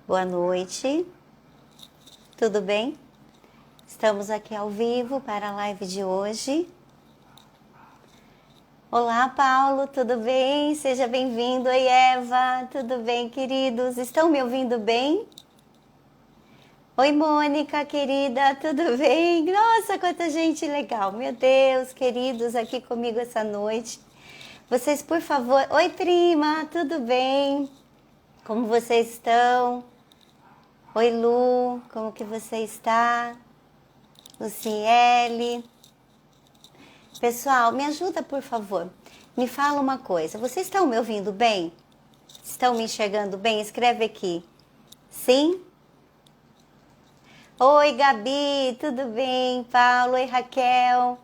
Boa noite, tudo bem? Estamos aqui ao vivo para a live de hoje. Olá, Paulo, tudo bem? Seja bem-vindo. Oi, Eva, tudo bem, queridos? Estão me ouvindo bem? Oi, Mônica, querida, tudo bem? Nossa, quanta gente legal. Meu Deus, queridos, aqui comigo essa noite. Vocês, por favor... Oi, prima, tudo bem? Como vocês estão? Oi, Lu, como que você está? Luciele. Pessoal, me ajuda, por favor. Me fala uma coisa. Vocês estão me ouvindo bem? Estão me enxergando bem? Escreve aqui. Sim? Oi, Gabi, tudo bem? Paulo, oi, Raquel.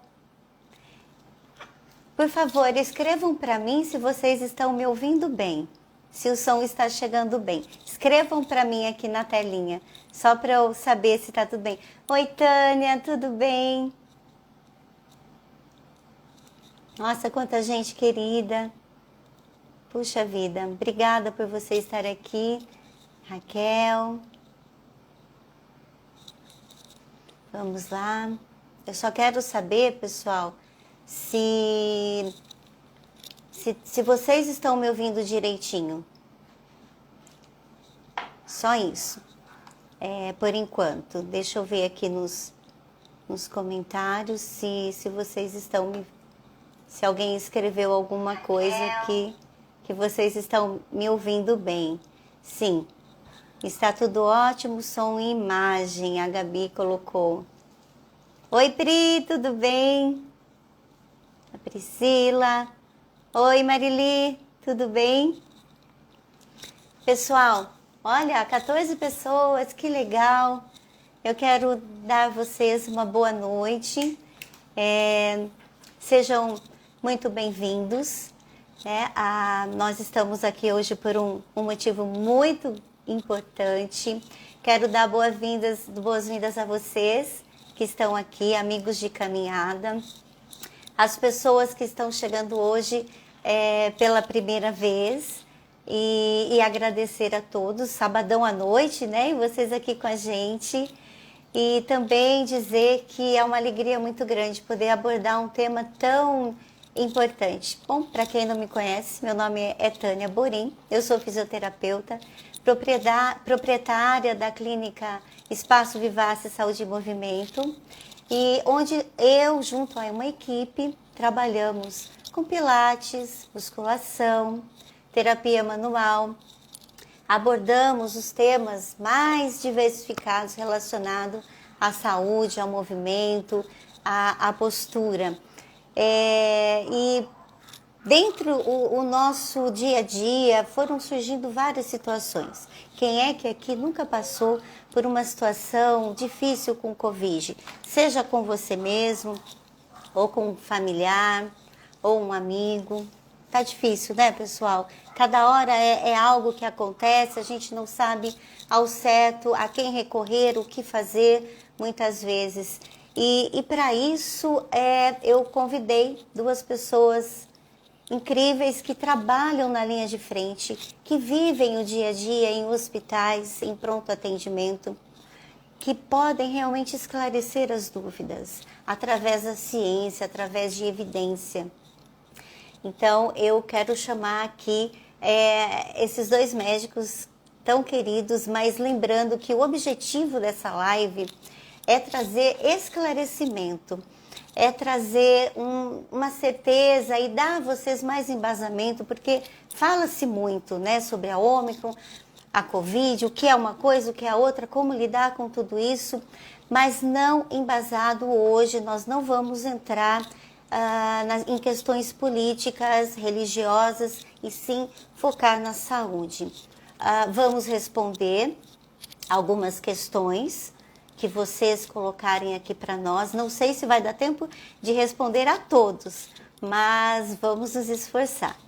Por favor, escrevam para mim se vocês estão me ouvindo bem. Se o som está chegando bem. Escrevam para mim aqui na telinha, só para eu saber se está tudo bem. Oi, Tânia, tudo bem? Nossa, quanta gente querida. Puxa vida, obrigada por você estar aqui. Raquel. Vamos lá. Eu só quero saber, pessoal, se vocês estão me ouvindo direitinho. Só isso. Por enquanto. Deixa eu ver aqui nos comentários se vocês estão me... Se alguém escreveu alguma coisa que vocês estão me ouvindo bem. Sim. Está tudo ótimo, som e imagem, a Gabi colocou. Oi, Pri, tudo bem? A Priscila. Oi, Marili, tudo bem? Pessoal, olha, 14 pessoas, que legal. Eu quero dar a vocês uma boa noite. Sejam muito bem-vindos. Nós estamos aqui hoje por um motivo muito importante. Quero dar boas-vindas a vocês que estão aqui, amigos de caminhada, as pessoas que estão chegando hoje pela primeira vez e agradecer a todos, sabadão à noite, né? E vocês aqui com a gente. E também dizer que é uma alegria muito grande poder abordar um tema tão importante. Bom, para quem não me conhece, meu nome é Tânia Borim, eu sou fisioterapeuta, proprietária da clínica Espaço Vivace Saúde e Movimento, e onde eu, junto a uma equipe, trabalhamos com pilates, musculação, terapia manual, abordamos os temas mais diversificados relacionados à saúde, ao movimento, à postura. E dentro do nosso dia a dia foram surgindo várias situações. Quem é que aqui nunca passou por uma situação difícil com o Covid? Seja com você mesmo, ou com um familiar, ou um amigo. Tá difícil, né, pessoal? Cada hora é algo que acontece, a gente não sabe ao certo a quem recorrer, o que fazer, muitas vezes. E para isso, eu convidei duas pessoas incríveis que trabalham na linha de frente, que vivem o dia a dia em hospitais, em pronto atendimento, que podem realmente esclarecer as dúvidas através da ciência, através de evidência. Então, eu quero chamar aqui esses dois médicos tão queridos, mas lembrando que o objetivo dessa live é trazer esclarecimento, é trazer uma certeza e dar a vocês mais embasamento, porque fala-se muito, né, sobre a Ômicron, a Covid, o que é uma coisa, o que é a outra, como lidar com tudo isso, mas não embasado hoje, nós não vamos entrar em questões políticas, religiosas, e sim focar na saúde. Vamos responder algumas questões que vocês colocarem aqui para nós. Não sei se vai dar tempo de responder a todos, mas vamos nos esforçar.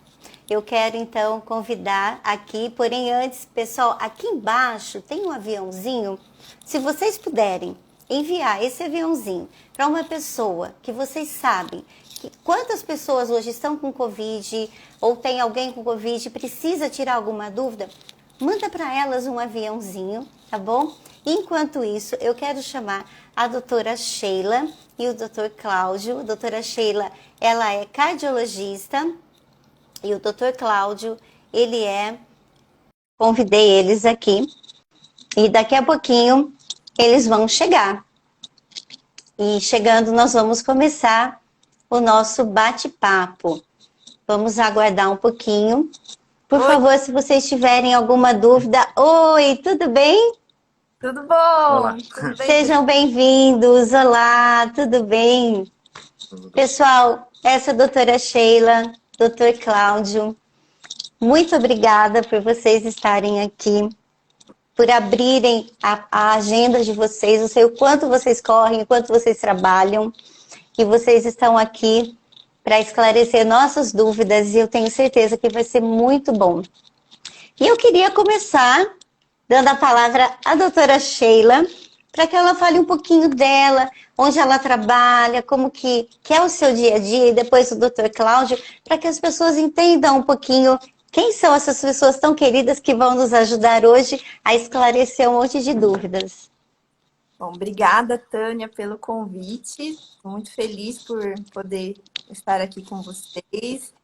Eu quero então convidar aqui, porém antes, pessoal, aqui embaixo tem um aviãozinho. Se vocês puderem enviar esse aviãozinho para uma pessoa que vocês sabem que quantas pessoas hoje estão com Covid ou tem alguém com Covid e precisa tirar alguma dúvida, manda para elas um aviãozinho, tá bom? Enquanto isso, eu quero chamar a doutora Sheila e o doutor Cláudio. A doutora Sheila, ela é cardiologista e o doutor Cláudio, ele é... Convidei eles aqui e daqui a pouquinho eles vão chegar. E chegando, nós vamos começar o nosso bate-papo. Vamos aguardar um pouquinho. Por favor, se vocês tiverem alguma dúvida... Oi, tudo bem? Tudo bom? Olá. Tudo bem? Sejam bem-vindos. Olá, tudo bem? Pessoal, essa é a doutora Sheila, doutor Cláudio. Muito obrigada por vocês estarem aqui, por abrirem a agenda de vocês. Eu sei o quanto vocês correm, o quanto vocês trabalham. E vocês estão aqui para esclarecer nossas dúvidas e eu tenho certeza que vai ser muito bom. E eu queria começar dando a palavra à doutora Sheila, para que ela fale um pouquinho dela, onde ela trabalha, como que é o seu dia a dia, e depois o doutor Cláudio, para que as pessoas entendam um pouquinho quem são essas pessoas tão queridas que vão nos ajudar hoje a esclarecer um monte de dúvidas. Bom, obrigada, Tânia, pelo convite. Estou muito feliz por poder estar aqui com vocês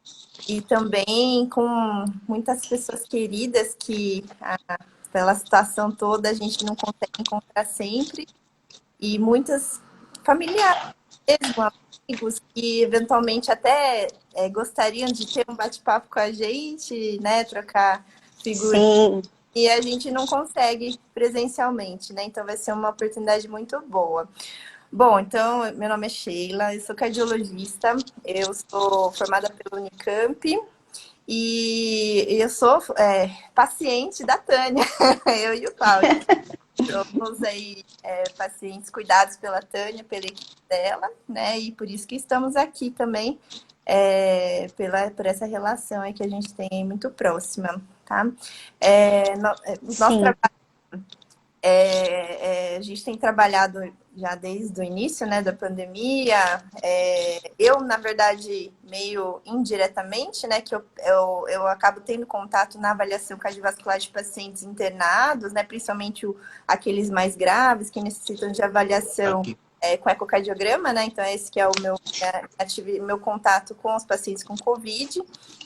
e também com muitas pessoas queridas que, pela situação toda, a gente não consegue encontrar sempre e muitas familiares, mesmo, amigos que eventualmente até gostariam de ter um bate-papo com a gente, né, trocar figuras. Sim. E a gente não consegue presencialmente, né? Então vai ser uma oportunidade muito boa. Bom, então, meu nome é Sheila, eu sou cardiologista, eu sou formada pelo Unicamp e eu sou paciente da Tânia, eu e o Cláudio. Somos aí pacientes cuidados pela Tânia, pela equipe dela, né? E por isso que estamos aqui também, por essa relação aí que a gente tem muito próxima, tá? Nosso trabalho, a gente tem trabalhado já desde o início, né, da pandemia. Eu, na verdade, meio indiretamente, né, que eu acabo tendo contato na avaliação cardiovascular de pacientes internados, né, principalmente aqueles mais graves que necessitam de avaliação com ecocardiograma, né? Então, esse que é o meu contato com os pacientes com Covid.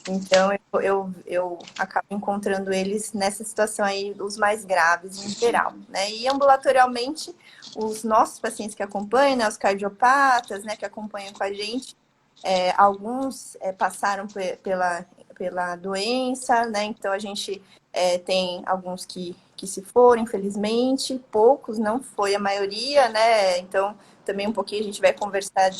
Então, eu acabo encontrando eles nessa situação aí, os mais graves em geral, né? E ambulatorialmente, os nossos pacientes que acompanham, né, os cardiopatas, né, que acompanham com a gente, alguns passaram pela doença, né? Então, a gente tem alguns que se foram, infelizmente, poucos, não foi a maioria, né? Então, também um pouquinho a gente vai conversar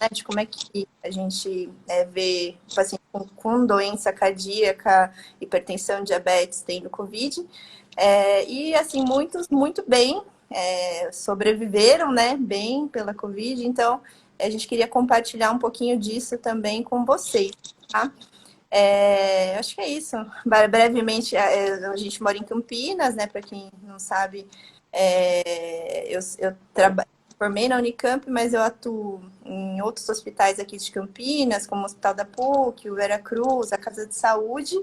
né, de como é que a gente vê o paciente com doença cardíaca, hipertensão, diabetes, tendo Covid. E, assim, muitos muito bem sobreviveram, né, bem pela Covid. Então, a gente queria compartilhar um pouquinho disso também com vocês, tá? Acho que é isso. Brevemente, a gente mora em Campinas, né? Para quem não sabe, eu formei na Unicamp, mas eu atuo em outros hospitais aqui de Campinas, como o Hospital da PUC, o Veracruz, a Casa de Saúde,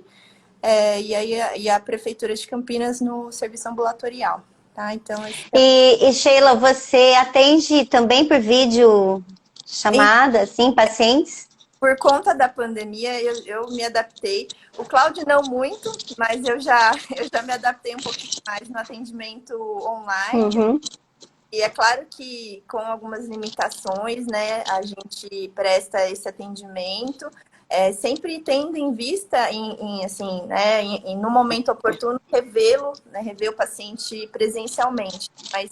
e a Prefeitura de Campinas no serviço ambulatorial. Tá? Então, E Sheila, você atende também por vídeo chamada, assim, pacientes? Por conta da pandemia, eu me adaptei. O Cláudio não muito, mas eu já me adaptei um pouquinho mais no atendimento online. Uhum. E é claro que com algumas limitações, né, a gente presta esse atendimento, sempre tendo em vista, assim, né, no momento oportuno, revê-lo, né, rever o paciente presencialmente. Mas,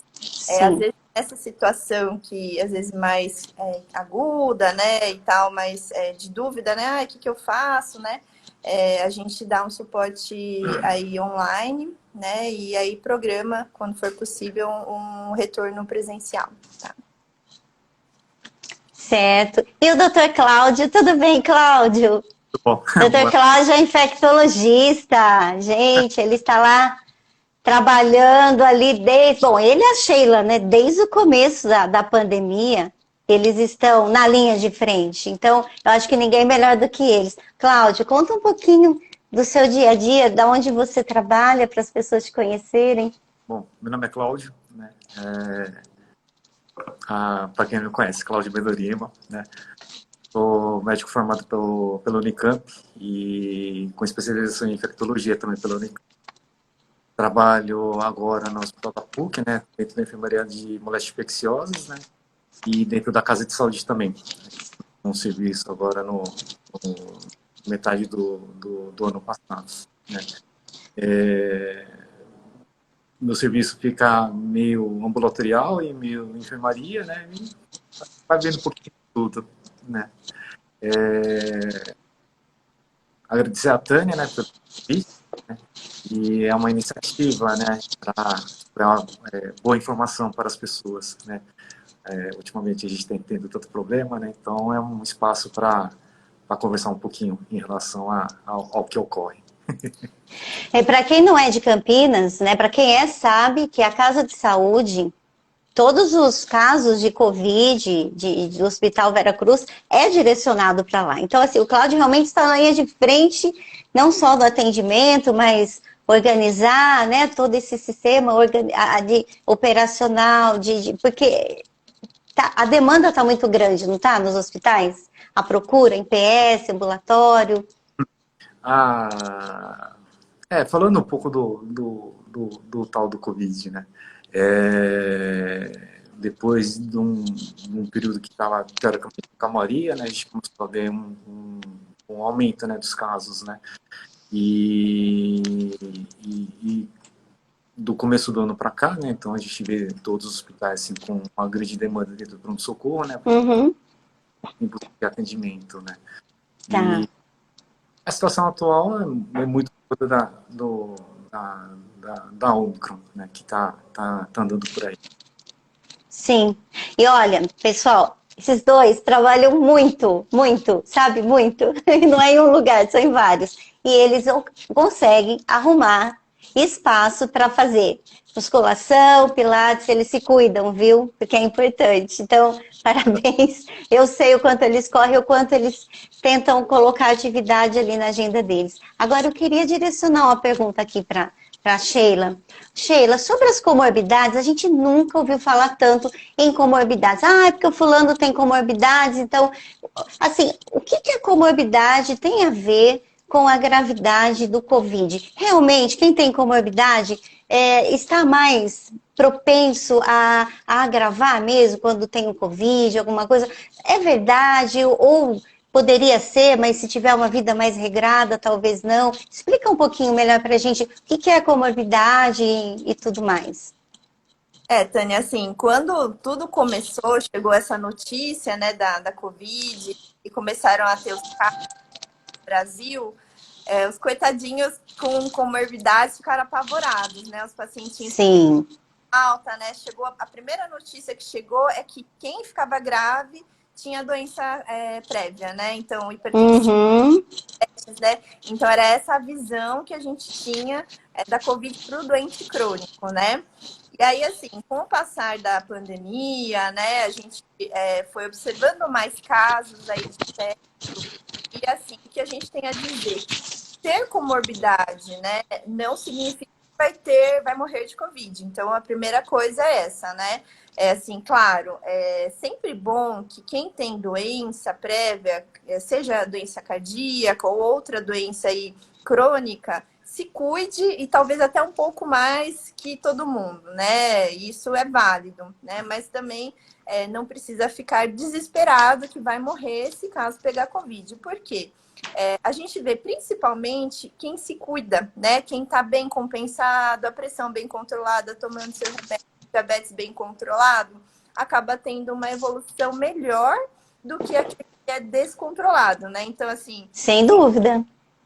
às vezes, nessa situação que, às vezes, mais aguda, né, e tal, mais de dúvida, né, o que eu faço, né, a gente dá um suporte aí online, né, e aí programa, quando for possível, um retorno presencial, tá? Certo. E o doutor Cláudio, tudo bem, Cláudio? Bom, Doutor Cláudio é infectologista. Gente, ele está lá trabalhando ali desde... Bom, ele e a Sheila, né? Desde o começo da pandemia, eles estão na linha de frente. Então, eu acho que ninguém é melhor do que eles. Cláudio, conta um pouquinho do seu dia a dia, da onde você trabalha, para as pessoas te conhecerem. Bom, meu nome é Cláudio, né? Para quem não me conhece, Cláudio Belo Lima, né? Sou médico formado pelo Unicamp e com especialização em infectologia também pelo Unicamp. Trabalho agora no Hospital da PUC, né? Dentro da enfermaria de moléstias infecciosas, né? E dentro da Casa de Saúde também. Um serviço agora no metade do ano passado, né? Meu serviço fica meio ambulatorial e meio enfermaria, né? E vai vendo um pouquinho de tudo, né? Agradecer a Tânia, né, pelo convite, né? E é uma iniciativa, né, para boa informação para as pessoas, né? Ultimamente a gente tem tendo tanto problema, né? Então é um espaço para conversar um pouquinho em relação ao que ocorre. Para quem não é de Campinas, né, para quem é, sabe que a Casa de Saúde, todos os casos de Covid do Hospital Vera Cruz é direcionado para lá. Então, assim, o Cláudio realmente está na linha de frente, não só do atendimento, mas organizar, né, todo esse sistema operacional, porque a demanda está muito grande, não está, nos hospitais? A procura em PS, ambulatório. Falando um pouco do tal do Covid, né? Depois de um período que estava teoricamente em calmaria, né? A gente começou a ver um aumento, né, dos casos, né? E do começo do ano para cá, né? Então a gente vê todos os hospitais assim, com uma grande demanda dentro do pronto-socorro, né? Uhum. De atendimento, né? Tá. E a situação atual é muito da Omicron, né? Que tá andando por aí. Sim. E olha, pessoal, esses dois trabalham muito, muito, sabe? Muito. Não é em um lugar, são em vários. E eles conseguem arrumar espaço para fazer musculação, pilates, eles se cuidam, viu? Porque é importante. Então, parabéns. Eu sei o quanto eles correm, o quanto eles tentam colocar atividade ali na agenda deles. Agora, eu queria direcionar uma pergunta aqui para Sheila. Sheila, sobre as comorbidades, a gente nunca ouviu falar tanto em comorbidades. Ah, é porque o fulano tem comorbidades, então, assim, o que a comorbidade tem a ver com a gravidade do Covid? Realmente, quem tem comorbidade está mais propenso a agravar mesmo quando tem o Covid, alguma coisa? É verdade? Ou poderia ser, mas se tiver uma vida mais regrada, talvez não. Explica um pouquinho melhor para a gente o que é comorbidade e tudo mais. Tânia, assim, quando tudo começou, chegou essa notícia, né, da Covid, e começaram a ter os casos no Brasil, os coitadinhos com comorbidades ficaram apavorados, né, os pacientinhos. Sim. Alta, né, a primeira notícia que chegou é que quem ficava grave tinha doença prévia, né, então hipertensão, né, então era essa a visão que a gente tinha da Covid para o doente crônico, né. E aí, assim, com o passar da pandemia, né, a gente foi observando mais casos aí de teste, e assim, o que a gente tem a dizer? Ter comorbidade, né, não significa que vai morrer de Covid. Então, a primeira coisa é essa, né? É assim, claro, é sempre bom que quem tem doença prévia, seja doença cardíaca ou outra doença aí crônica, se cuide e talvez até um pouco mais que todo mundo, né? Isso é válido, né? Mas também não precisa ficar desesperado que vai morrer se caso pegar Covid. Por quê? A gente vê principalmente quem se cuida, né? Quem tá bem compensado, a pressão bem controlada, tomando seu remédio, diabetes bem controlado, acaba tendo uma evolução melhor do que aquele que é descontrolado, né? Então, assim... Sem dúvida.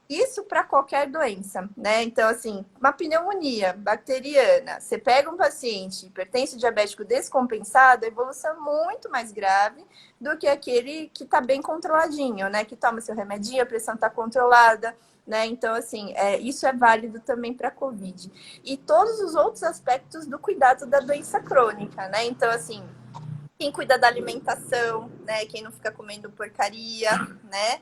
Isso para qualquer doença, né? Então, assim, uma pneumonia bacteriana, você pega um paciente hipertenso diabético descompensado, a evolução é muito mais grave do que aquele que está bem controladinho, né? Que toma seu remedinho, a pressão está controlada, né? Então, assim, isso é válido também para a COVID. E todos os outros aspectos do cuidado da doença crônica, né? Então, assim, Quem cuida da alimentação, né? Quem não fica comendo porcaria, né?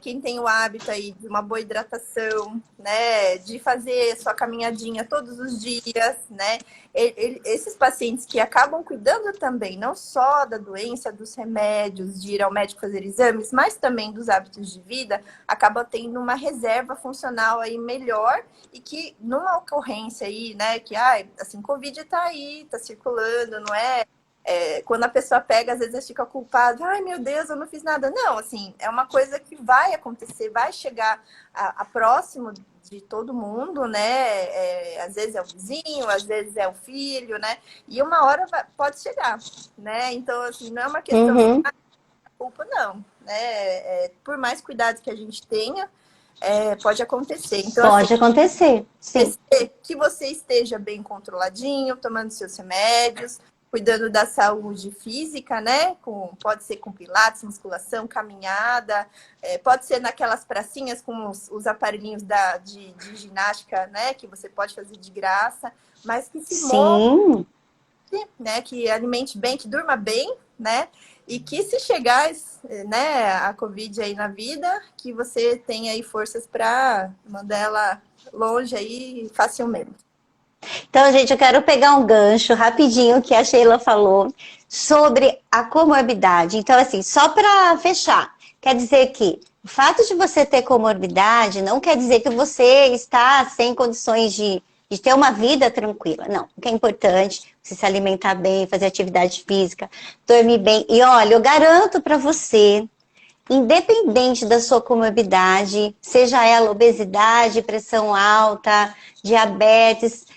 Quem tem o hábito aí de uma boa hidratação, né? De fazer sua caminhadinha todos os dias, né? Esses pacientes que acabam cuidando também, não só da doença, dos remédios, de ir ao médico fazer exames, mas também dos hábitos de vida, acabam tendo uma reserva funcional aí melhor e que numa ocorrência aí, né? Que, assim, Covid tá aí, tá circulando, não é? Quando a pessoa pega, às vezes fica culpada, ai meu Deus, eu não fiz nada. Não, assim, é uma coisa que vai acontecer, vai chegar a próximo de todo mundo, né? Às vezes é o vizinho, às vezes é o filho, né? E uma hora pode chegar, né? Então, assim, não é uma questão de Uhum. culpa, não, né? Por mais cuidado que a gente tenha, pode acontecer. Então, assim, Pode acontecer, sim. que você esteja bem controladinho, tomando seus remédios, cuidando da saúde física, né? Pode ser com pilates, musculação, caminhada, pode ser naquelas pracinhas com os aparelhinhos de ginástica, né? Que você pode fazer de graça, mas que se move, Sim. né? Que alimente bem, que durma bem, né? E que se chegar, né, a Covid aí na vida, que você tenha aí forças para mandar ela longe aí facilmente. Então, gente, eu quero pegar um gancho rapidinho que a Sheila falou sobre a comorbidade. Então, assim, só para fechar, quer dizer que o fato de você ter comorbidade não quer dizer que você está sem condições de ter uma vida tranquila. Não, o que é importante, você se alimentar bem, fazer atividade física, dormir bem. E olha, eu garanto para você, independente da sua comorbidade, seja ela obesidade, pressão alta, diabetes,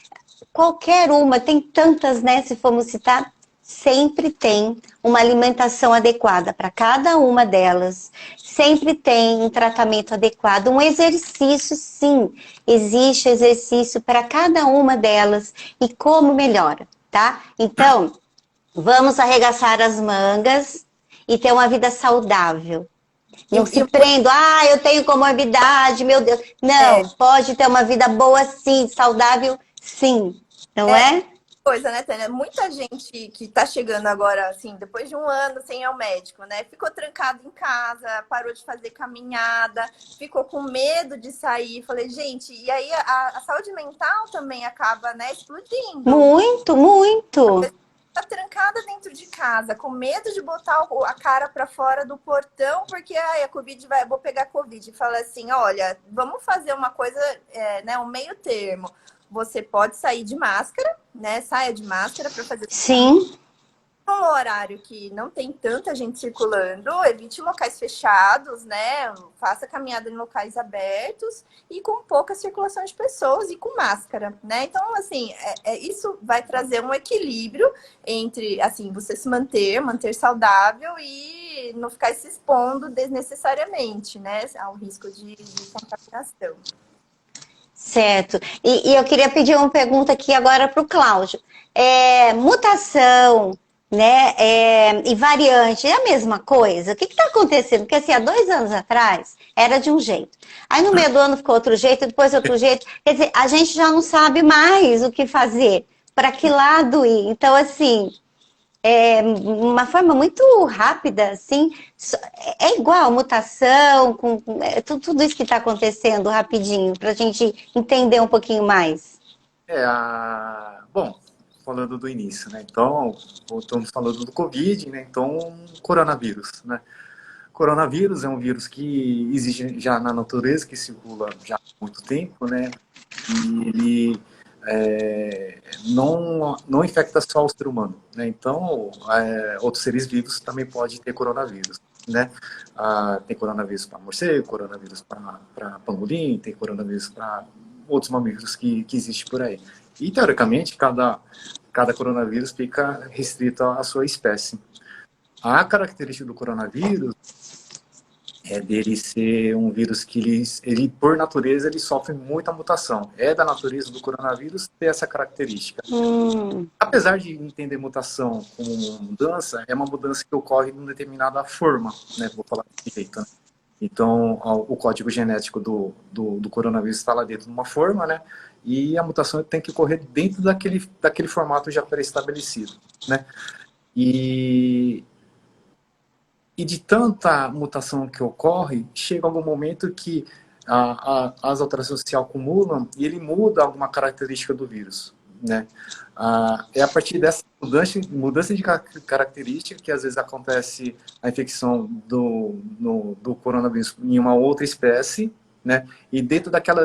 qualquer uma, tem tantas, né? Se formos citar, sempre tem uma alimentação adequada para cada uma delas. Sempre tem um tratamento adequado, um exercício, sim. Existe exercício para cada uma delas e como melhora, tá? Então, vamos arregaçar as mangas e ter uma vida saudável. E, Não se e prendo, eu tenho comorbidade, meu Deus. Não, pode ter uma vida boa sim, saudável sim, não é? coisa, né, Tânia? Muita gente que tá chegando agora, assim, depois de um ano sem ir ao médico, né? Ficou trancado em casa, parou de fazer caminhada, ficou com medo de sair. Falei, gente, e aí a saúde mental também acaba, né, explodindo. Muito, muito. Tá trancada dentro de casa, com medo de botar a cara para fora do portão, porque a Covid vou pegar Covid. E fala assim, olha, vamos fazer uma coisa, né, um meio termo. Você pode sair de máscara, né? Saia de máscara para fazer Sim, um horário que não tem tanta gente circulando, evite locais fechados, né? Faça caminhada em locais abertos e com pouca circulação de pessoas e com máscara, né? Então, assim, isso vai trazer um equilíbrio entre, assim, você se manter saudável e não ficar se expondo desnecessariamente, né? Ao risco de contaminação. certo. E eu queria pedir uma pergunta aqui agora para o Cláudio. Mutação, né, e variante, é a mesma coisa? O que está acontecendo? Porque assim, há 2 anos atrás era de um jeito. Aí no meio do ano ficou outro jeito, depois outro jeito. Quer dizer, a gente já não sabe mais o que fazer, para que lado ir. Então, assim, uma forma muito rápida, assim, é igual mutação, tudo isso que está acontecendo rapidinho, para a gente entender um pouquinho mais. Bom, falando do início, né? Então, estamos falando do Covid, né? Então, coronavírus, né? Coronavírus é um vírus que existe já na natureza, que circula já há muito tempo, né? E ele não infecta só o ser humano, né? Então, outros seres vivos também podem ter coronavírus, né? Tem coronavírus para morcego, coronavírus para pangolim, tem coronavírus para outros mamíferos que existem por aí. E, teoricamente, cada coronavírus fica restrito à sua espécie. A característica do coronavírus é dele ser um vírus que ele por natureza, ele sofre muita mutação. É da natureza do coronavírus ter essa característica. Apesar de entender mutação como uma mudança, é uma mudança que ocorre em uma determinada forma, né? Vou falar desse jeito, né? Então, o código genético do coronavírus está lá dentro de uma forma, né? E a mutação tem que ocorrer dentro daquele formato já pré-estabelecido, né? E, e de tanta mutação que ocorre, chega algum momento que as alterações se acumulam e ele muda alguma característica do vírus, né? É a partir dessa mudança de característica que às vezes acontece a infecção do coronavírus em uma outra espécie, né? E dentro daquela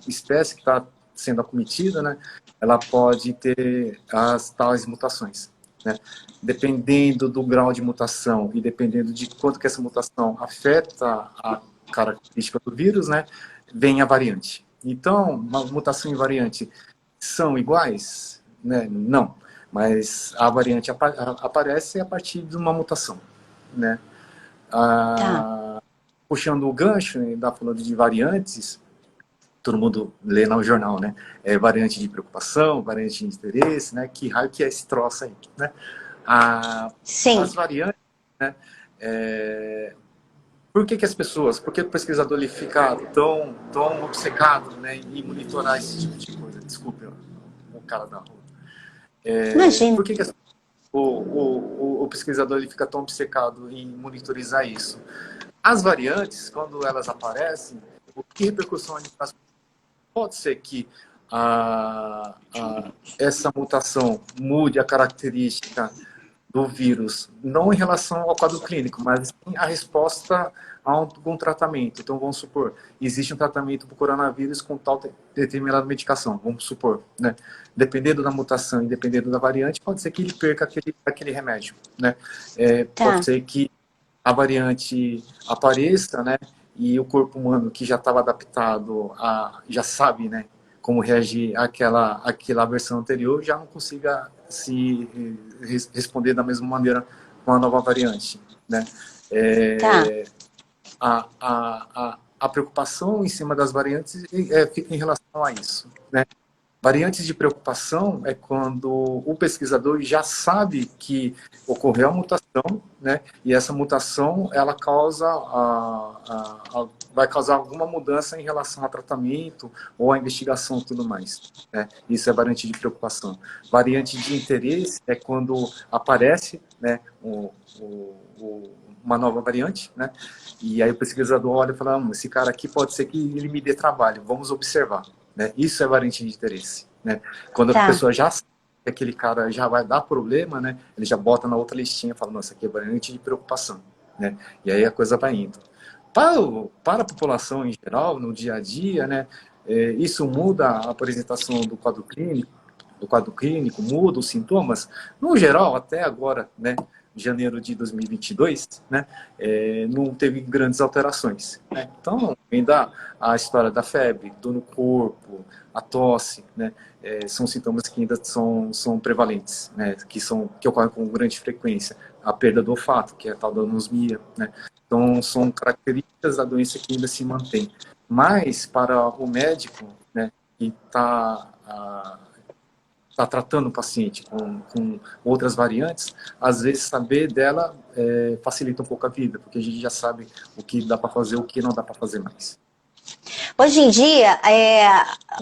espécie que está sendo acometida, né? Ela pode ter as tais mutações, né? Dependendo do grau de mutação e dependendo de quanto que essa mutação afeta a característica do vírus, né, vem a variante. Então, uma mutação e variante são iguais? Né? Não. Mas a variante aparece a partir de uma mutação, né? Tá. Puxando o gancho, né, falando de variantes, todo mundo lê no jornal, né? Variante de preocupação, variante de interesse, né? Que raio que é esse troço aí, né? Sim. As variantes, né? Por que as pessoas, por que o pesquisador ele fica tão obcecado, né, em monitorar esse tipo de coisa? Desculpe, o cara da rua. Imagina. Por que o pesquisador ele fica tão obcecado em monitorizar isso? As variantes, quando elas aparecem, o que repercussão ele traz? Pode ser que essa mutação mude a característica do vírus, não em relação ao quadro clínico, mas sim a resposta a algum tratamento. Então, vamos supor, existe um tratamento para o coronavírus com tal determinada medicação, vamos supor, né? Dependendo da mutação e dependendo da variante, pode ser que ele perca aquele remédio, né? Pode ser que a variante apareça, né? E o corpo humano que já estava adaptado já sabe, né? Como reagir àquela versão anterior, já não consiga se responder da mesma maneira com a nova variante, né? A preocupação em cima das variantes fica em relação a isso, né? Variantes de preocupação é quando o pesquisador já sabe que ocorreu a mutação, né? E essa mutação ela vai causar alguma mudança em relação ao tratamento ou à investigação e tudo mais, né? Isso é variante de preocupação. Variante de interesse é quando aparece, né, uma nova variante, né? E aí o pesquisador olha e fala, esse cara aqui pode ser que ele me dê trabalho, vamos observar. Né? Isso é variante de interesse, né? Quando a pessoa já sabe que aquele cara já vai dar problema, né? Ele já bota na outra listinha e fala, nossa, aqui é variante de preocupação, né? E aí a coisa vai indo. Para a população em geral, no dia a dia, né? Isso muda a apresentação do quadro clínico, muda os sintomas. No geral, até agora, né? Janeiro de 2022, né, não teve grandes alterações, né? Então, ainda a história da febre, dor no corpo, a tosse, né, são sintomas que ainda são prevalentes, né, que ocorrem com grande frequência. A perda do olfato, que é a tal da anosmia, né? Então, são características da doença que ainda se mantém. Mas, para o médico, né, que está tratando o paciente com outras variantes, às vezes saber dela facilita um pouco a vida, porque a gente já sabe o que dá para fazer, o que não dá para fazer mais. Hoje em dia,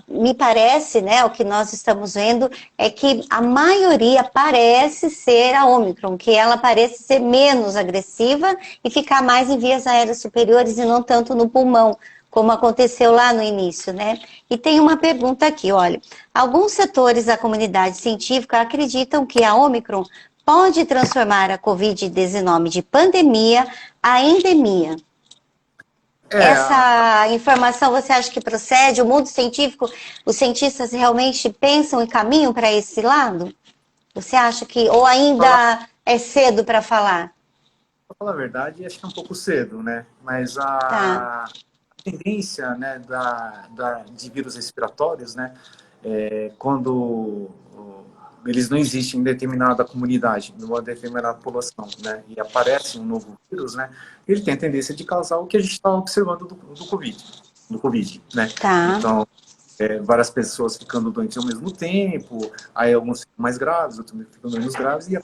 me parece, né, o que nós estamos vendo é que a maioria parece ser a Ômicron, que ela parece ser menos agressiva e ficar mais em vias aéreas superiores e não tanto no pulmão, como aconteceu lá no início, né? E tem uma pergunta aqui, olha. Alguns setores da comunidade científica acreditam que a Ômicron pode transformar a Covid-19 de pandemia a endemia. Essa informação você acha que procede? O mundo científico, os cientistas realmente pensam e caminham para esse lado? Você acha que, ou ainda é cedo para falar? Para falar a verdade, acho que é um pouco cedo, né? Mas tendência, né, de vírus respiratórios, né, quando eles não existem em determinada comunidade, numa determinada população, né, e aparece um novo vírus, né, ele tem a tendência de causar o que a gente está observando do Covid, né? Então, várias pessoas ficando doentes ao mesmo tempo, aí alguns ficam mais graves, outros ficam menos graves, e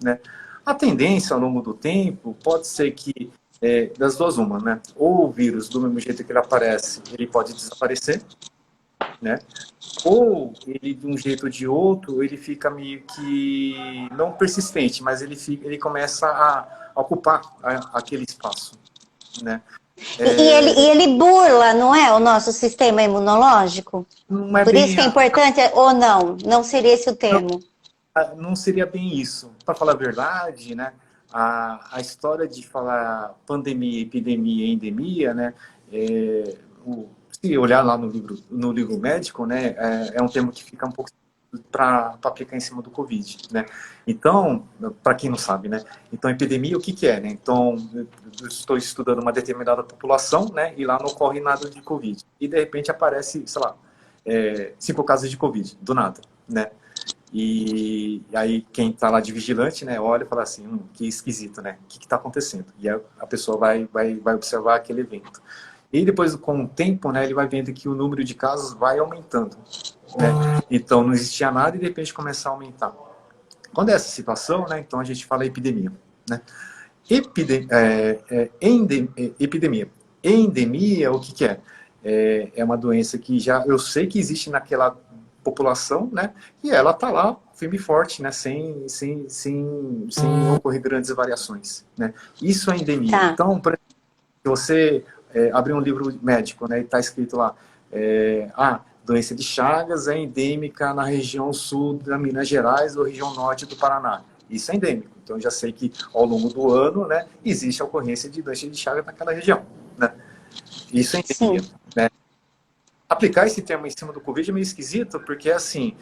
né? A tendência ao longo do tempo pode ser que das duas uma, né? Ou o vírus, do mesmo jeito que ele aparece, ele pode desaparecer, né? Ou ele, de um jeito ou de outro, ele fica meio que, não persistente, mas ele começa a ocupar aquele espaço, né? E ele burla, não é, o nosso sistema imunológico? Não é Por isso bem que é importante, ou não? Não seria esse o termo? não seria bem isso. Para falar a verdade, né? A história de falar pandemia, epidemia, endemia, né? Se olhar lá no livro médico, né? É um termo que fica um pouco para aplicar em cima do Covid, né? Então, para quem não sabe, né? Então, epidemia, o que que é, né? Então, eu estou estudando uma determinada população, né? E lá não ocorre nada de Covid. E, de repente, aparece, sei lá, 5 casos de Covid, do nada, né? E aí quem está lá de vigilante, né, olha e fala assim, que esquisito, né? O que está acontecendo? E a pessoa vai observar aquele evento. E depois, com o tempo, né, ele vai vendo que o número de casos vai aumentando, né? Então, não existia nada e de repente começa a aumentar. Quando é essa situação, né, então a gente fala epidemia, né? Epidemia. Endemia, o que que é? É uma doença que já eu sei que existe naquela população, né? E ela está lá firme e forte, né? Sem ocorrer grandes variações, né? Isso é endemia. Tá. Então, por exemplo, se você abrir um livro médico, né? E está escrito lá, doença de Chagas é endêmica na região sul da Minas Gerais ou região norte do Paraná. Isso é endêmico. Então, eu já sei que ao longo do ano, né? Existe a ocorrência de doença de Chagas naquela região, né? Isso é endemia, Sim. né? Aplicar esse termo em cima do Covid é meio esquisito, porque, assim,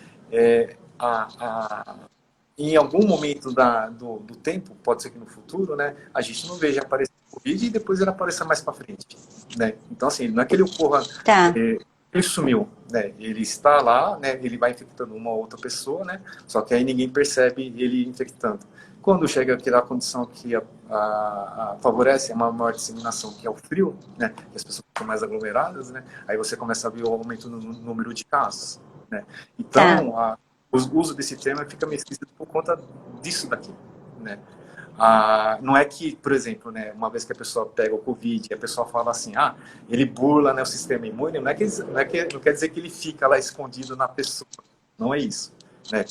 em algum momento do tempo, pode ser que no futuro, né, a gente não veja aparecer o Covid e depois ele apareça mais para frente, né? Então, assim, não é que ele ocorra, Tá. ele sumiu, né? Ele está lá, né, ele vai infectando uma outra pessoa, né? Só que aí ninguém percebe ele infectando. Quando chega aquela condição que favorece uma maior disseminação, que é o frio, né, que as pessoas ficam mais aglomeradas, né, aí você começa a ver o aumento no número de casos, né. Então, Tá. o uso desse termo fica meio esquisito por conta disso daqui, né. Não é que, por exemplo, né, uma vez que a pessoa pega o Covid e a pessoa fala assim, ele burla, né, o sistema imune, não quer dizer que ele fica lá escondido na pessoa, não é isso, né.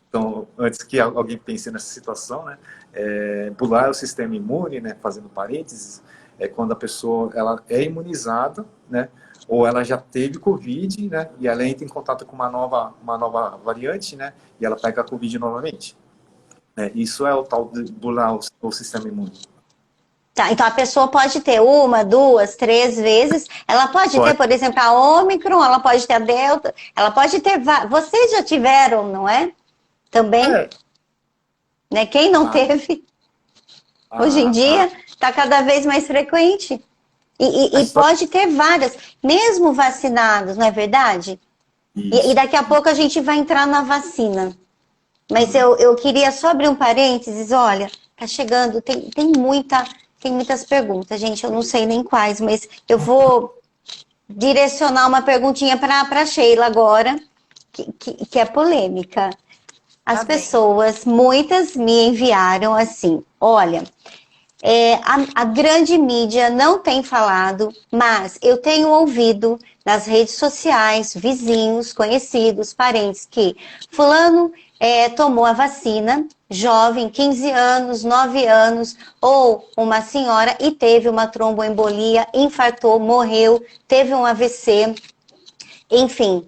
Então, antes que alguém pense nessa situação, né, burlar o sistema imune, né, fazendo parênteses, é quando a pessoa ela é imunizada, né, ou ela já teve Covid, né, e ela entra em contato com uma nova variante, né, e ela pega a Covid novamente. Isso é o tal de burlar o sistema imune. Tá, então a pessoa pode ter uma, duas, três vezes. Ela pode ter, por exemplo, a Ômicron, ela pode ter a Delta, ela pode ter. Vocês já tiveram, não é? Também? Né? Quem não teve, hoje em dia, está cada vez mais frequente. E pode ter várias, mesmo vacinados, não é verdade? E daqui a pouco a gente vai entrar na vacina. Mas eu queria só abrir um parênteses, olha, tá chegando, tem muitas perguntas, gente, eu não sei nem quais, mas eu vou direcionar uma perguntinha para a Sheila agora, que é polêmica. As pessoas, muitas me enviaram assim, olha, a grande mídia não tem falado, mas eu tenho ouvido nas redes sociais, vizinhos, conhecidos, parentes, que fulano tomou a vacina, jovem, 15 anos, 9 anos, ou uma senhora e teve uma tromboembolia, infartou, morreu, teve um AVC, enfim,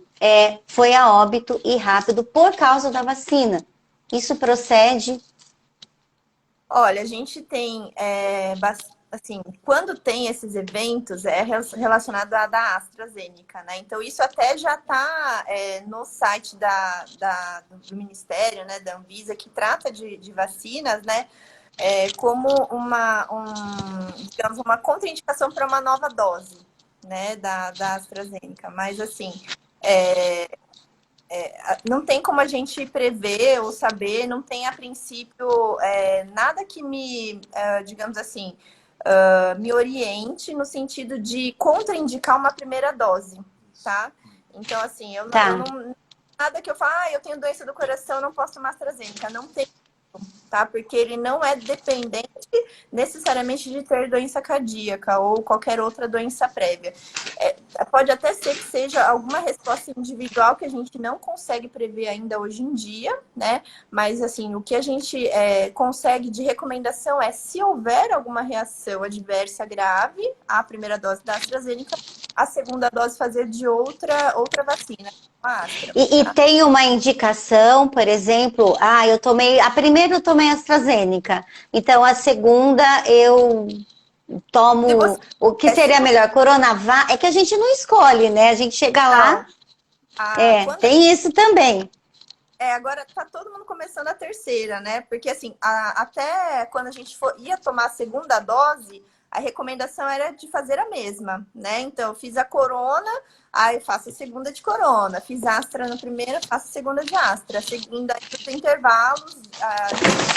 foi a óbito e rápido por causa da vacina. Isso procede? Olha, a gente tem, assim, quando tem esses eventos, é relacionado à da AstraZeneca, né? Então, isso até já está no site do Ministério, né, da Anvisa, que trata de vacinas, né? Como digamos, uma contraindicação para uma nova dose, né, da AstraZeneca. Mas, assim, não tem como a gente prever ou saber, não tem a princípio nada que me, digamos assim, me oriente no sentido de contraindicar uma primeira dose, tá? Então, assim, eu não nada que eu falo, eu tenho doença do coração, não posso tomar AstraZeneca, não tem, tá? Porque ele não é dependente necessariamente de ter doença cardíaca ou qualquer outra doença prévia. pode até ser que seja alguma resposta individual que a gente não consegue prever ainda hoje em dia, né? Mas, assim, o que a gente consegue de recomendação é, se houver alguma reação adversa grave, a primeira dose da AstraZeneca, a segunda dose fazer de outra vacina, a Astra. E Tá? tem uma indicação, por exemplo, a primeira eu tomei AstraZeneca, então a segunda eu Se tomo, você, o que se seria você melhor? Coronavac, é que a gente não escolhe, né? A gente chega lá, não, quando tem isso também. agora tá todo mundo começando a terceira, né? Porque assim, até quando a gente ia tomar a segunda dose, a recomendação era de fazer a mesma, né? Então, eu fiz a corona, aí eu faço a segunda de corona. Fiz Astra na primeira, faço a segunda de Astra. A segunda, os intervalos de cada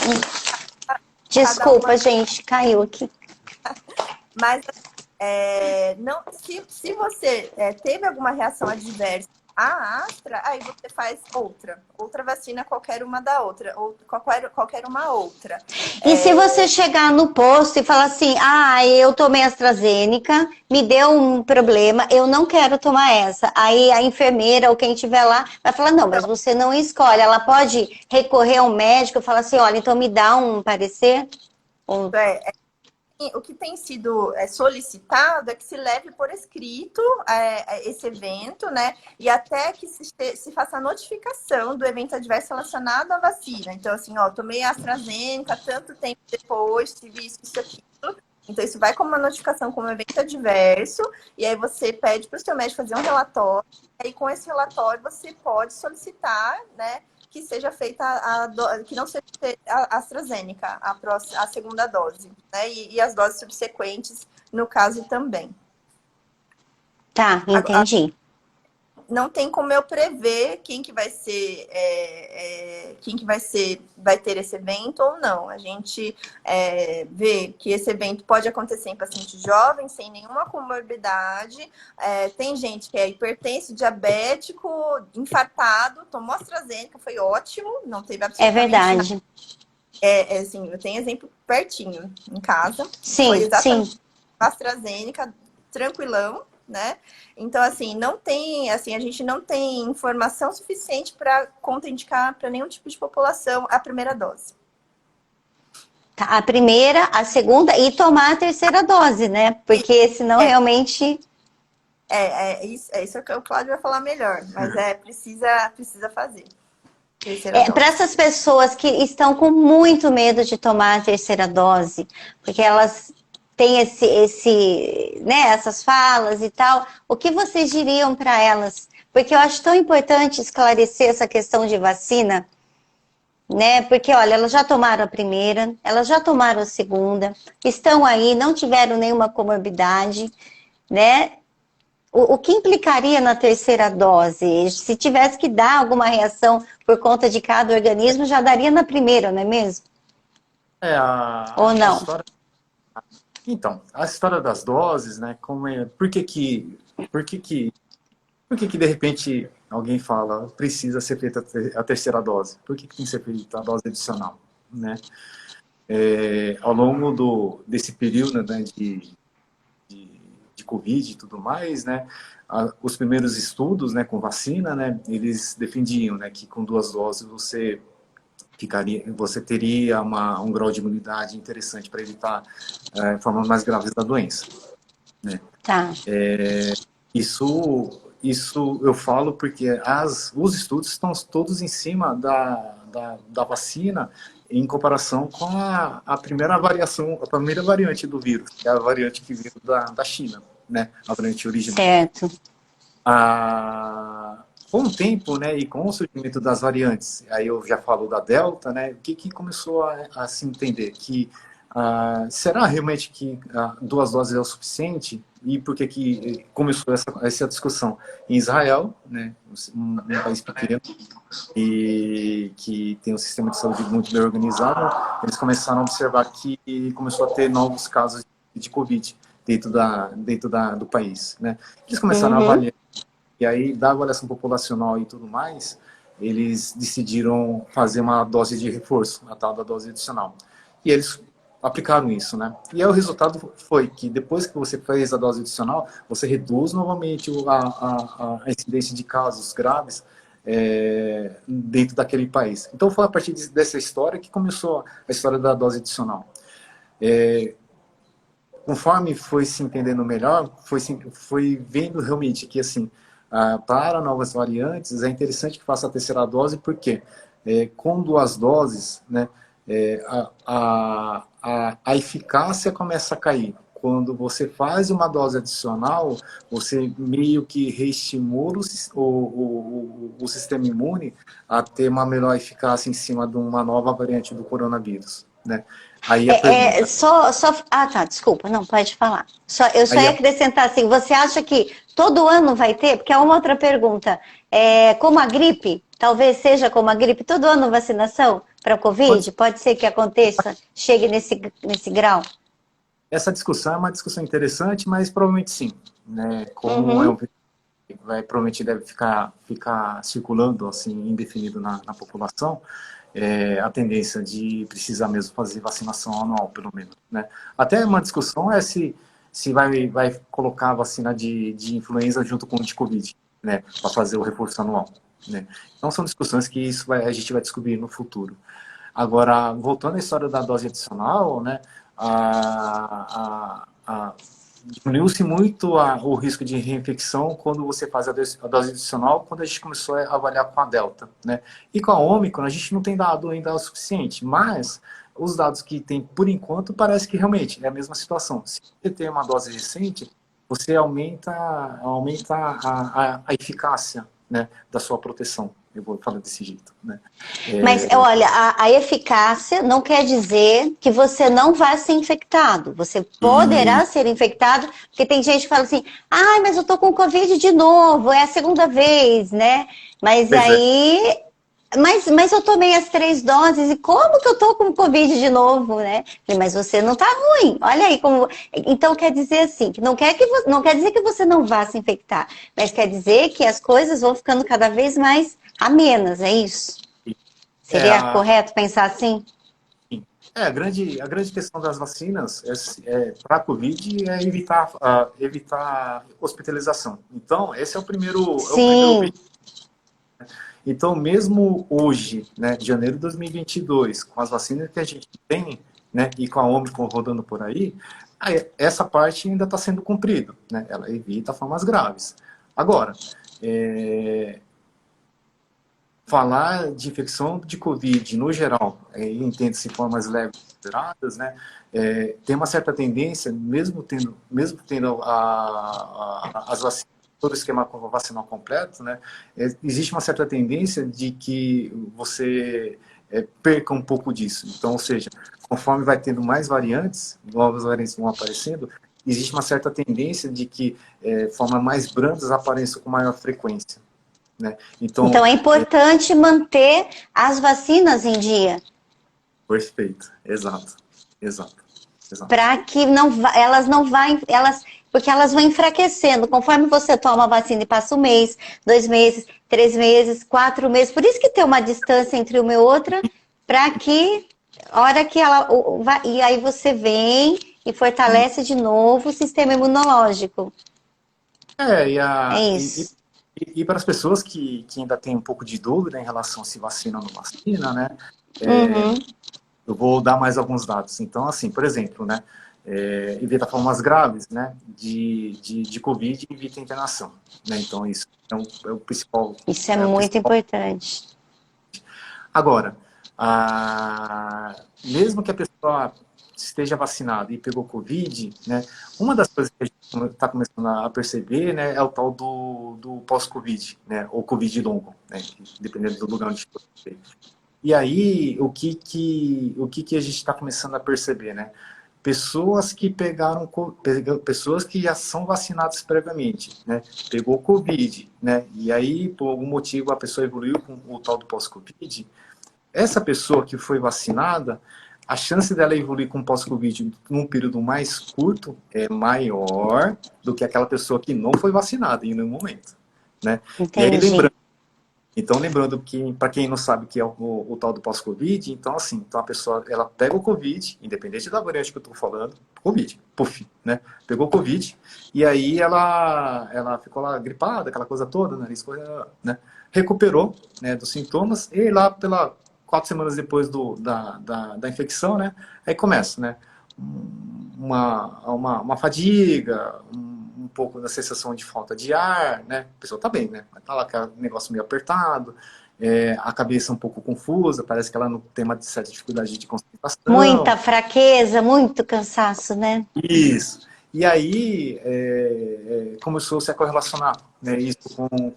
uma. Desculpa, gente, caiu aqui. Mas não, se você teve alguma reação adversa à Astra, aí você faz outra vacina, qualquer uma da outra, ou qualquer uma outra. E se você chegar no posto e falar assim, eu tomei AstraZeneca, me deu um problema, eu não quero tomar essa. Aí a enfermeira ou quem estiver lá vai falar, não, mas você não escolhe. Ela pode recorrer ao médico e falar assim, olha, então me dá um parecer? O que tem sido solicitado é que se leve por escrito esse evento, né? E até que se faça a notificação do evento adverso relacionado à vacina. Então, assim, tomei a AstraZeneca, tanto tempo depois, tive isso, aquilo. Então, isso vai como uma notificação como evento adverso, e aí você pede para o seu médico fazer um relatório, e aí com esse relatório você pode solicitar, né? Que seja feita que não seja a AstraZeneca, a segunda dose, né? E as doses subsequentes, no caso também. Tá, entendi. Não tem como eu prever quem que vai ser, vai ter esse evento ou não. A gente vê que esse evento pode acontecer em paciente jovem, sem nenhuma comorbidade. Tem gente que é hipertenso, diabético, infartado, tomou AstraZeneca, foi ótimo, não teve É absolutamente nada. verdade. Assim, eu tenho exemplo pertinho em casa. Foi Sim, exatamente sim. AstraZeneca, tranquilão, né? Então, assim, não tem, assim, a gente não tem informação suficiente para contraindicar para nenhum tipo de população a primeira dose. Tá, a primeira, a segunda e tomar a terceira dose, né? Porque senão É, realmente. isso que o Cláudio vai falar melhor, mas precisa fazer. Terceira Para dose. essas pessoas que estão com muito medo de tomar a terceira dose, porque elas têm né, essas falas e tal, o que vocês diriam para elas? Porque eu acho tão importante esclarecer essa questão de vacina, né? Porque, olha, elas já tomaram a primeira, elas já tomaram a segunda, estão aí, não tiveram nenhuma comorbidade, né? O que implicaria na terceira dose? Se tivesse que dar alguma reação por conta de cada organismo, já daria na primeira, não é mesmo? Ou A não? história. Então, a história das doses, né? Por que de repente alguém fala precisa ser feita a terceira dose? Por que tem que ser feita a dose adicional, né? Ao longo desse período, né, de Covid e tudo mais, né? Os primeiros estudos, né, com vacina, né, eles defendiam, né, que com 2 doses você teria um grau de imunidade interessante para evitar formas mais graves da doença, né? Tá. Isso eu falo porque os estudos estão todos em cima da vacina em comparação com a primeira variação, a primeira variante do vírus, que é a variante que veio da China, né? A variante original. Certo. Com o tempo, né, e com o surgimento das variantes, aí eu já falo da Delta, né, o que começou a se entender? Que será realmente que 2 doses é o suficiente? E por que começou essa discussão? Em Israel, né, um país pequeno, e que tem um sistema de saúde muito bem organizado, eles começaram a observar que começou a ter novos casos de Covid dentro do país, né? Eles começaram a avaliar, e aí, da avaliação populacional e tudo mais, eles decidiram fazer uma dose de reforço, a tal da dose adicional. E eles aplicaram isso, né? E aí o resultado foi que depois que você fez a dose adicional, você reduz novamente a incidência de casos graves dentro daquele país. Então foi a partir dessa história que começou a história da dose adicional. Conforme foi se entendendo melhor, foi vendo realmente que, assim, para novas variantes, é interessante que faça a terceira dose, porque com 2 doses, né, a eficácia começa a cair. Quando você faz uma dose adicional, você meio que reestimula o sistema imune a ter uma melhor eficácia em cima de uma nova variante do coronavírus, né? Aí a pergunta... Ah, tá, desculpa, não, pode falar. Eu só ia Aí acrescentar assim, você acha que todo ano vai ter? Porque é uma outra pergunta. Como a gripe, talvez seja como a gripe, todo ano vacinação para Covid? Pode ser que aconteça, chegue nesse grau? Essa discussão é uma discussão interessante, mas provavelmente sim, né? Como Uhum. provavelmente deve ficar circulando assim indefinido na população, a tendência de precisar mesmo fazer vacinação anual, pelo menos, né? Até uma discussão é se vai colocar a vacina de influenza junto com o de Covid, né? Para fazer o reforço anual, né? Então são discussões que a gente vai descobrir no futuro. Agora, voltando à história da dose adicional, né? Diminuiu-se muito o risco de reinfecção quando você faz a dose adicional, quando a gente começou a avaliar com a Delta, né? E com a Ômicron, a gente não tem dado ainda o suficiente, mas os dados que tem por enquanto parece que realmente é a mesma situação. Se você tem uma dose recente, você aumenta a eficácia, né, da sua proteção. Eu vou falar desse jeito, né? Mas, olha, a eficácia não quer dizer que você não vai ser infectado. Você poderá ser infectado, porque tem gente que fala assim, ai, mas eu tô com Covid de novo, é a segunda vez, né? Mas Pois aí... Mas eu tomei as 3 doses e como que eu tô com Covid de novo, né? Mas você não tá ruim. Olha aí como... Então quer dizer assim, que não quer dizer que você não vá se infectar, mas quer dizer que as coisas vão ficando cada vez mais amenas, é isso? É, Seria correto pensar assim? a grande questão das vacinas para a Covid é evitar hospitalização. Então, esse é o primeiro Sim. objetivo. Então, mesmo hoje, né, de janeiro de 2022, com as vacinas que a gente tem, né, e com a Omicron rodando por aí, essa parte ainda está sendo cumprida, né? Ela evita formas graves. Agora, falar de infecção de Covid no geral, entende-se formas leves e moderadas, né? Tem uma certa tendência, mesmo tendo as vacinas, todo o esquema vacinal completo, né? Existe uma certa tendência de que você perca um pouco disso. Então, ou seja, conforme vai tendo mais variantes, novas variantes vão aparecendo, existe uma certa tendência de que formas mais brandas apareçam com maior frequência, né? Então é importante manter as vacinas em dia. Perfeito, exato. Para que porque elas vão enfraquecendo. Conforme você toma a vacina e passa 1 mês, 2 meses, 3 meses, 4 meses. Por isso que tem uma distância entre uma e outra, para que a hora que ela... E aí você vem e fortalece de novo o sistema imunológico. É isso. E para as pessoas que ainda têm um pouco de dúvida em relação a se vacina ou não vacina, né? Eu vou dar mais alguns dados. Então, assim, por exemplo, né? Evita formas graves, né? De Covid e evita internação, né? Então, isso é o principal. Isso é muito importante. Agora, mesmo que a pessoa esteja vacinada e pegou Covid, né? Uma das coisas que a gente está começando a perceber, né, é o tal do pós-Covid, né? Ou Covid longo, né? Dependendo do lugar onde você. E aí, o que a gente está começando a perceber, né? Pessoas que pessoas que já são vacinadas previamente, né? Pegou Covid, né? E aí, por algum motivo, a pessoa evoluiu com o tal do pós-Covid. Essa pessoa que foi vacinada, a chance dela evoluir com pós-Covid num período mais curto é maior do que aquela pessoa que não foi vacinada em nenhum momento, né? Entendi. E aí, Então, lembrando que, para quem não sabe o que é o tal do pós-Covid, então, assim, então a pessoa, ela pega o Covid, independente da variante que eu estou falando, Covid, puf, né? Pegou o Covid, e aí ela ficou lá gripada, aquela coisa toda, nariz, né? Recuperou, né, dos sintomas, e lá pela 4 semanas depois da infecção, né? Aí começa, né? Uma fadiga, um pouco da sensação de falta de ar, né? A pessoa tá bem, né? Mas tá lá com o negócio meio apertado, a cabeça um pouco confusa, parece que ela não tem uma certa dificuldade de Muita concentração. fraqueza, muito cansaço, né? Isso. E aí começou-se a correlacionar, né, isso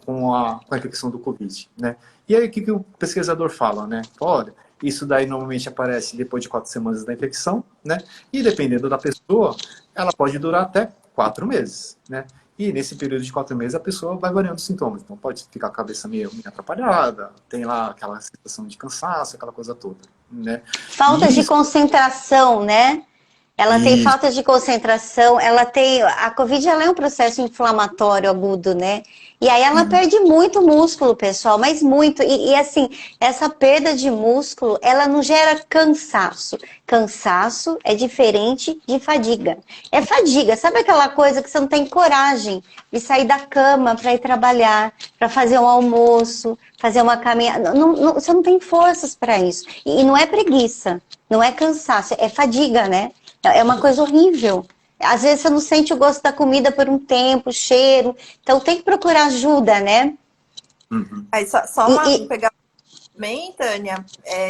com a infecção do Covid, né? E aí o que o pesquisador fala, né? Olha, isso daí normalmente aparece depois de 4 semanas da infecção, né? E dependendo da pessoa, ela pode durar até 4 meses, né? E nesse período de 4 meses a pessoa vai variando os sintomas. Então pode ficar com a cabeça meio atrapalhada, tem lá aquela sensação de cansaço, aquela coisa toda, né? Falta E de isso, concentração, né? Ela tem isso. falta de concentração, ela tem. A Covid ela é um processo inflamatório agudo, né? E aí ela perde muito músculo, pessoal, mas muito. E assim, essa perda de músculo, ela não gera cansaço. Cansaço é diferente de fadiga. É fadiga, sabe aquela coisa que você não tem coragem de sair da cama para ir trabalhar, para fazer um almoço, fazer uma caminhada. Você não tem forças para isso. E não é preguiça, não é cansaço, é fadiga, né? É uma coisa horrível. Às vezes você não sente o gosto da comida por um tempo, o cheiro. Então tem que procurar ajuda, né? Uhum. Aí só E, pegar também, Tânia,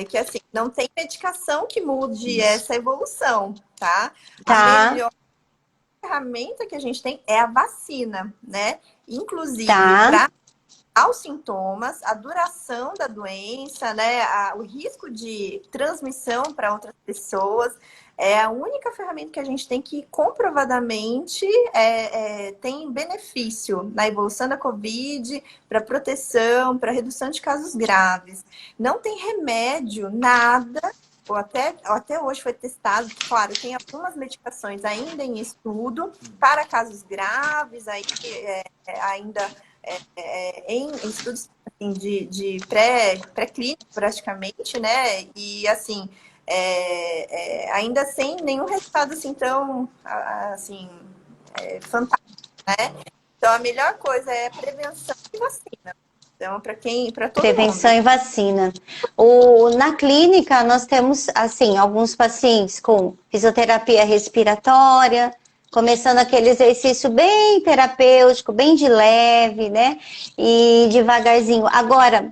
que assim, não tem medicação que mude Isso. essa evolução, tá? A tá, melhor ferramenta que a gente tem é a vacina, né? Inclusive, tá. para aos sintomas, a duração da doença, né? O risco de transmissão para outras pessoas. É a única ferramenta que a gente tem que comprovadamente tem benefício na evolução da Covid, para proteção, para redução de casos graves. Não tem remédio, nada, ou até hoje foi testado, claro, tem algumas medicações ainda em estudo para casos graves, aí ainda em estudos assim, de pré-clínico praticamente, né? E assim, ainda sem nenhum resultado assim tão assim, fantástico, né? Então a melhor coisa é prevenção e vacina. Então, para todo Prevenção mundo. e vacina. Na clínica, nós temos, assim, alguns pacientes com fisioterapia respiratória, começando aquele exercício bem terapêutico, bem de leve, né? E devagarzinho. Agora,